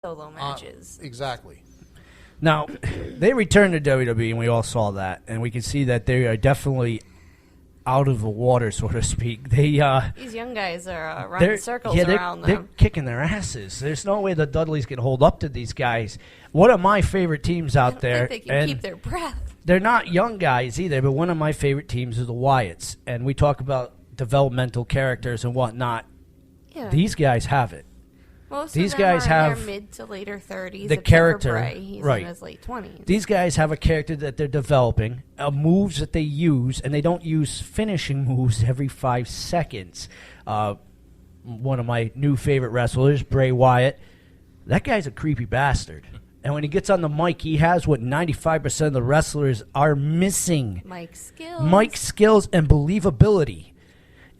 solo matches. Exactly. Now, they returned to WWE, and we all saw that, and we can see that they are definitely out of the water, so to speak. These young guys are running circles around them. They're kicking their asses. There's no way the Dudleys can hold up to these guys. One of my favorite teams out there. I don't think they can keep their breath. They're not young guys either, but one of my favorite teams is the Wyatts, and we talk about developmental characters and whatnot. Yeah. These guys have it. Most These of them guys are have in their mid to later 30s. the character, for Bray. He's right? In his late 20s. These guys have a character that they're developing, moves that they use, and they don't use finishing moves every 5 seconds. One of my new favorite wrestlers, Bray Wyatt, that guy's a creepy bastard. And when he gets on the mic, he has what 95% of the wrestlers are missing. Mike skills And believability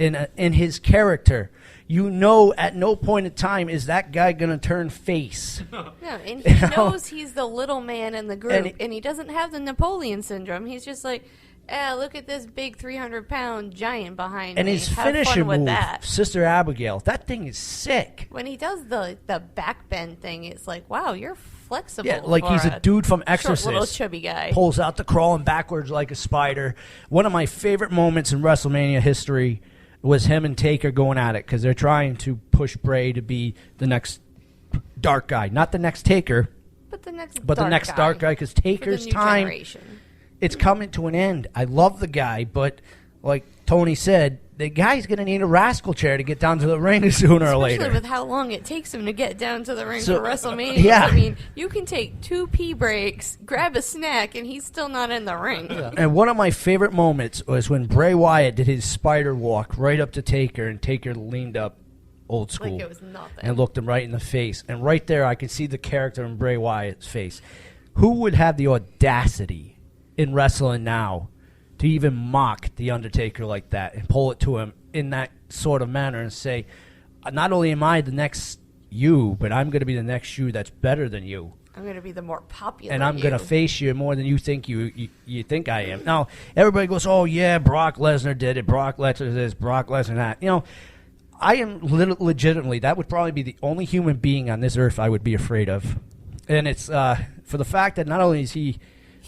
in his character. You know at no point in time is that guy going to turn face. No, and he knows he's the little man in the group, and he doesn't have the Napoleon syndrome. He's just like, look at this big 300-pound giant behind me. And his Have finisher fun with move, that. Sister Abigail, that thing is sick. When he does the back bend thing, it's like, wow, you're flexible. Yeah, like he's a dude from Exorcist. Short, little chubby guy. Pulls out the crawling backwards like a spider. One of my favorite moments in WrestleMania history was him and Taker going at it because they're trying to push Bray to be the next dark guy. Not the next Taker, but the next dark guy because Taker's time, generation. It's coming to an end. I love the guy, but like Tony said, the guy's going to need a rascal chair to get down to the ring sooner or later. Especially with how long it takes him to get down to the ring for WrestleMania. Yeah. I mean, you can take 2 pee breaks, grab a snack, and he's still not in the ring. Yeah. And one of my favorite moments was when Bray Wyatt did his spider walk right up to Taker, and Taker leaned up old school. Like it was nothing. And looked him right in the face. And right there, I could see the character in Bray Wyatt's face. Who would have the audacity in wrestling now to even mock The Undertaker like that and pull it to him in that sort of manner and say, not only am I the next you, but I'm going to be the next you that's better than you. I'm going to be the more popular and I'm going to face you more than you think you think I am. Now, everybody goes, oh, yeah, Brock Lesnar did it. Brock Lesnar this, Brock Lesnar that. You know, I am legitimately, that would probably be the only human being on this earth I would be afraid of. And it's for the fact that not only is he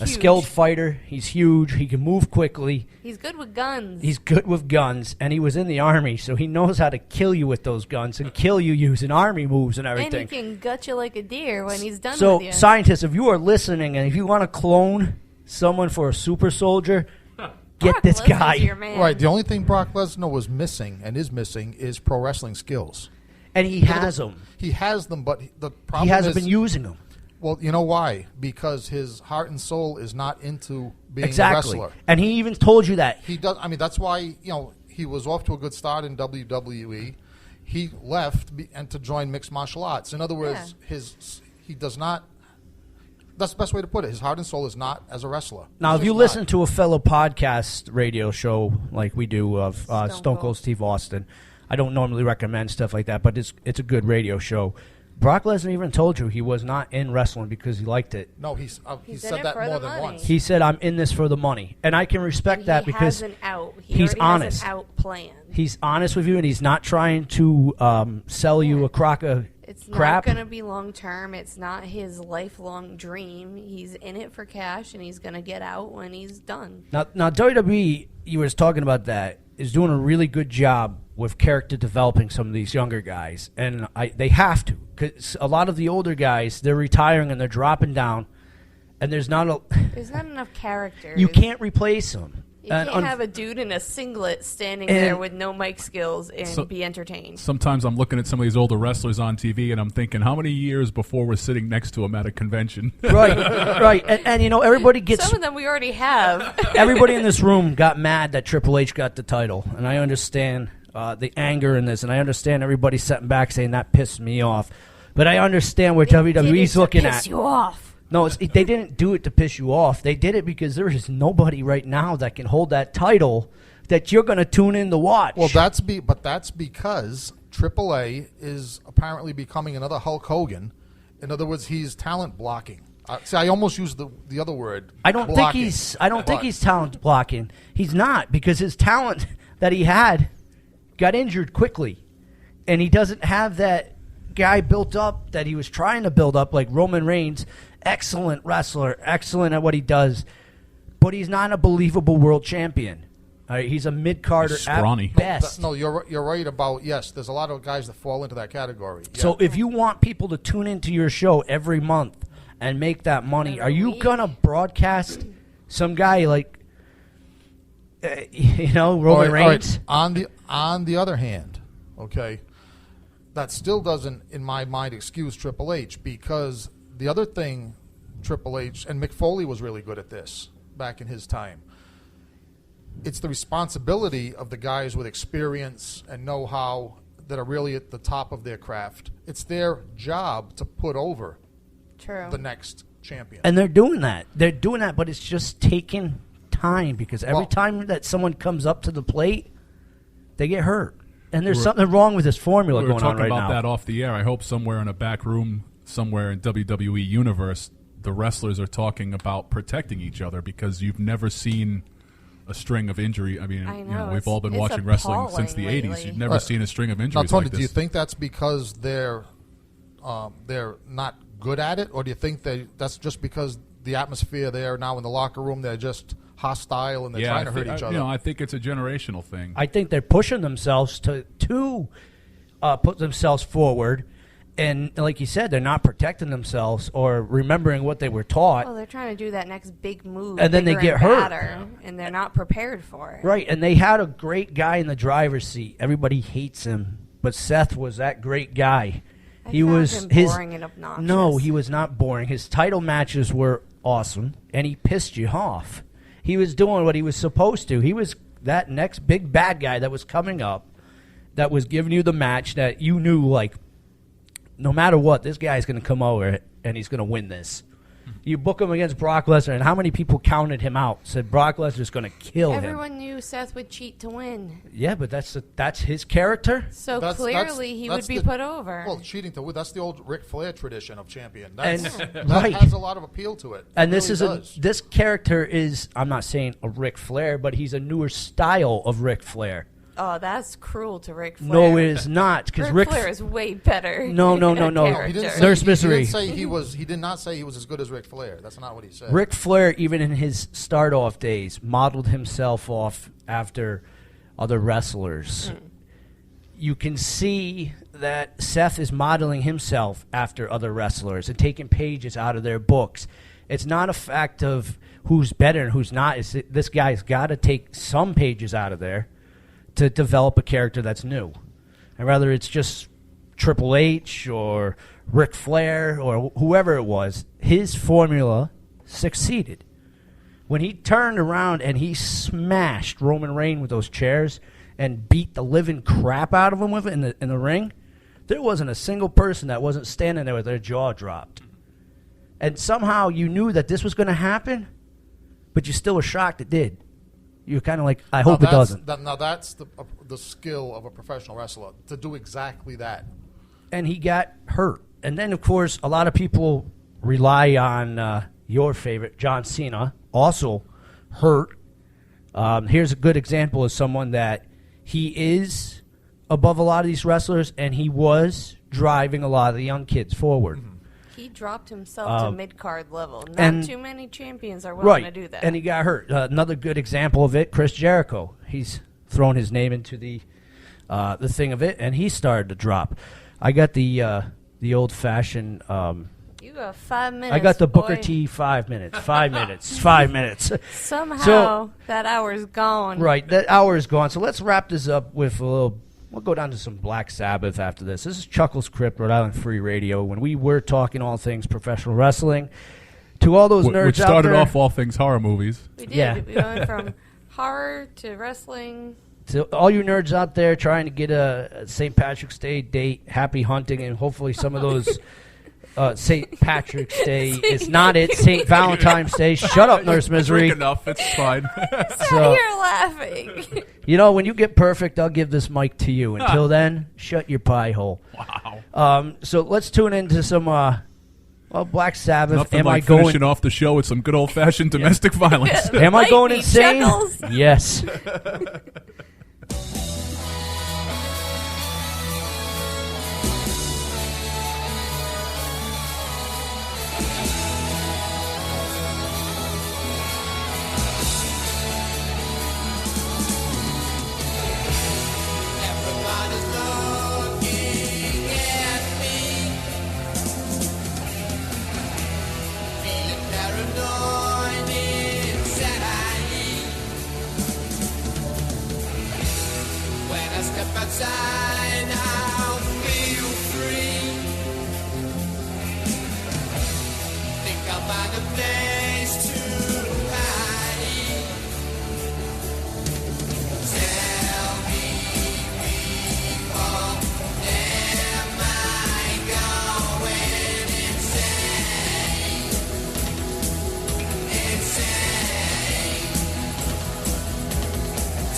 a skilled fighter, he's huge, he can move quickly. He's good with guns. And he was in the Army, so he knows how to kill you with those guns and kill you using Army moves and everything. And he can gut you like a deer when he's done so, with you. So, scientists, if you are listening and if you want to clone someone for a super soldier, get Brock this Lesnar's guy. your man. Right. The only thing Brock Lesnar was missing and is missing is pro wrestling skills. And he has them. He has them, but the problem he hasn't is, been using them. Well, you know why? Because his heart and soul is not into being a wrestler. And he even told you that. He does. I mean, that's why he was off to a good start in WWE. He left and to join mixed martial arts. In other words, he does not. That's the best way to put it. His heart and soul is not as a wrestler. Now, if you listen to a fellow podcast radio show like we do of Stone Cold Steve Austin, I don't normally recommend stuff like that, but it's a good radio show. Brock Lesnar even told you he was not in wrestling because he liked it. No, he said that more than once. He said, I'm in this for the money. And I can respect that because he's honest. Has an out plan. He's honest with you, and he's not trying to sell you a crock of crap. It's not going to be long-term. It's not his lifelong dream. He's in it for cash, and he's going to get out when he's done. Now WWE, you were talking about that, is doing a really good job with character developing some of these younger guys. And they have to. Because a lot of the older guys, they're retiring and they're dropping down. And there's not enough character. You can't replace them. You can't have a dude in a singlet standing there with no mic skills and be entertained. Sometimes I'm looking at some of these older wrestlers on TV and I'm thinking, how many years before we're sitting next to them at a convention? Right. And everybody gets... Some of them we already have. Everybody in this room got mad that Triple H got the title. And I understand the anger in this. And I understand everybody sitting back saying that pissed me off. But I understand what WWE's looking at. Piss you off. No, they didn't do it to piss you off. They did it because there is nobody right now that can hold that title that you're going to tune in to watch. Well, that's because AAA is apparently becoming another Hulk Hogan. In other words, he's talent blocking. See, I almost used the other word. I don't think he's talent blocking. He's not, because his talent that he had got injured quickly, and he doesn't have that guy built up that he was trying to build up, like Roman Reigns, excellent wrestler, excellent at what he does, but he's not a believable world champion. He's a mid-carder at best. No, you're right about, yes, there's a lot of guys that fall into that category. Yeah. So if you want people to tune into your show every month and make that money, are you going to broadcast some guy like, Roman Reigns? All right. On the other hand, okay, that still doesn't, in my mind, excuse Triple H, because the other thing, Triple H, and Mick Foley was really good at this back in his time, it's the responsibility of the guys with experience and know-how that are really at the top of their craft. It's their job to put over the next champion. And they're doing that. They're doing that, but it's just taking time because every time that someone comes up to the plate, they get hurt. And there's something wrong with this formula going on right now. We were talking about that off the air. I hope somewhere in a back room, somewhere in WWE Universe, the wrestlers are talking about protecting each other because you've never seen a string of injury. I mean, we've all been watching wrestling since the 80s. You've never seen a string of injuries Tony, like this. Do you think that's because they're not good at it, or do you think that's just because the atmosphere there now in the locker room, they're just hostile and they're trying to hurt each other? I think it's a generational thing. I think they're pushing themselves to put themselves forward. And like you said, they're not protecting themselves or remembering what they were taught. Well, they're trying to do that next big move. And then they get hurt. And they're not prepared for it. Right, and they had a great guy in the driver's seat. Everybody hates him. But Seth was that great guy. He was boring and obnoxious. No, he was not boring. His title matches were awesome, and he pissed you off. He was doing what he was supposed to. He was that next big bad guy that was coming up, that was giving you the match that you knew, like, no matter what, this guy's going to come over and he's going to win this. You book him against Brock Lesnar, and how many people counted him out? Said Brock Lesnar's going to kill him. Everyone knew Seth would cheat to win. Yeah, but that's his character. So clearly he would be put over. Well, cheating to win, that's the old Ric Flair tradition of champion. That has a lot of appeal to it. And this character is, I'm not saying a Ric Flair, but he's a newer style of Ric Flair. Oh, that's cruel to Ric Flair. No, it is not. Because Ric Flair is way better. No. Nurse Misery. He did not say he was as good as Ric Flair. That's not what he said. Ric Flair, even in his start-off days, modeled himself off after other wrestlers. You can see that Seth is modeling himself after other wrestlers and taking pages out of their books. It's not a fact of who's better and who's not. This guy's got to take some pages out of there to develop a character that's new. And whether it's just Triple H or Ric Flair or whoever it was, his formula succeeded. When he turned around and he smashed Roman Reigns with those chairs and beat the living crap out of him with it in the ring, there wasn't a single person that wasn't standing there with their jaw dropped. And somehow you knew that this was going to happen, but you still were shocked it did. You're kind of like, I hope it doesn't. Now that's the skill of a professional wrestler, to do exactly that. And he got hurt. And then, of course, a lot of people rely on your favorite, John Cena, also hurt. Here's a good example of someone that he is above a lot of these wrestlers, and he was driving a lot of the young kids forward. Mm-hmm. He dropped himself to mid-card level. Not too many champions are willing to do that. And he got hurt. Another good example of it, Chris Jericho. He's thrown his name into the thing of it, and he started to drop. I got the old-fashioned... you got 5 minutes, I got the Booker boy. T 5 minutes. 5 minutes. 5 minutes. Somehow that hour's gone. Right, that hour is gone. So let's wrap this up with a little... We'll go down to some Black Sabbath after this. This is Chuckles Crypt, Rhode Island Free Radio, when we were talking all things professional wrestling. To all those nerds out there... Which started off all things horror movies. We did. Yeah. We went from horror to wrestling. To all you nerds out there trying to get a St. Patrick's Day date, happy hunting, and hopefully some of those... St. Patrick's Day. It's not it. St. Valentine's Day. Shut up, Nurse Misery. Drink enough. It's fine. So here laughing. You know, when you get perfect, I'll give this mic to you. Until then, shut your pie hole. Wow. So let's tune into some Black Sabbath. Nothing like finishing off the show with some good old-fashioned domestic violence. Am I going insane? Chuckles. Yes. find a place to hide. Tell me, people, am I going insane? Insane.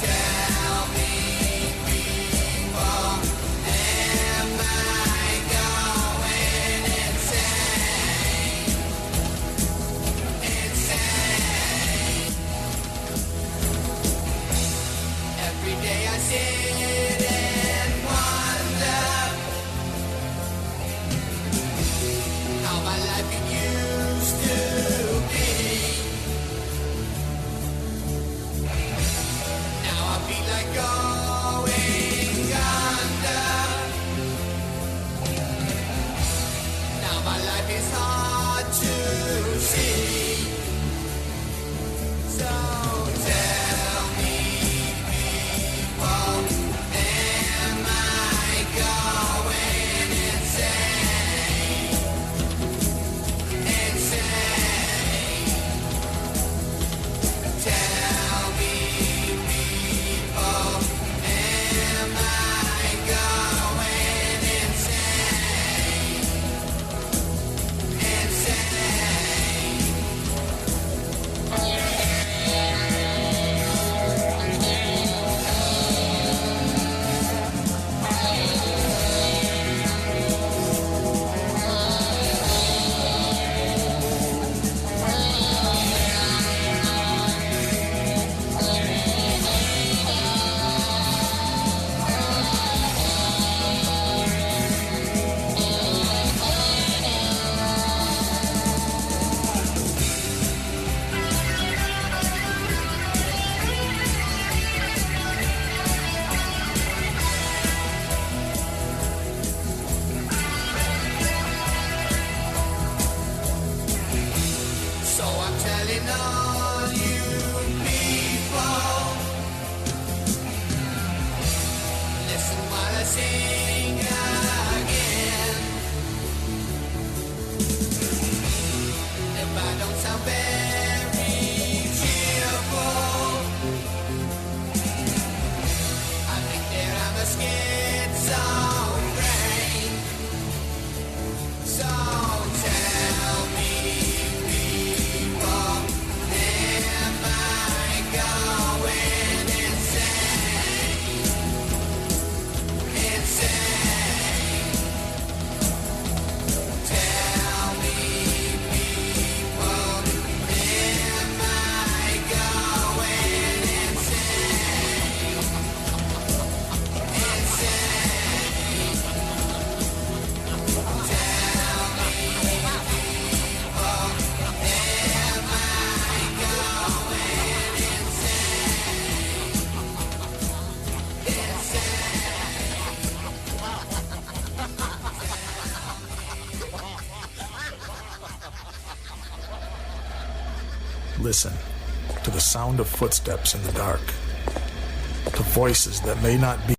Tell me, people, am I going insane? Insane. Every day I sit and wonder how my life it used to be. Now I feel like going under. Now my life is hard to see. So tell me, people, am I going insane? Insane. Tell me, people, am I going insane? Insane. So I'm telling all you people, listen while I sing again. If I don't sound very cheerful, I think that I'm a schizophrenic. So tell me, people, am I going insane? Insane. Tell me, people, am I going insane? Insane. Tell me, people, am I going Listen to the sound of footsteps in the dark, to voices that may not be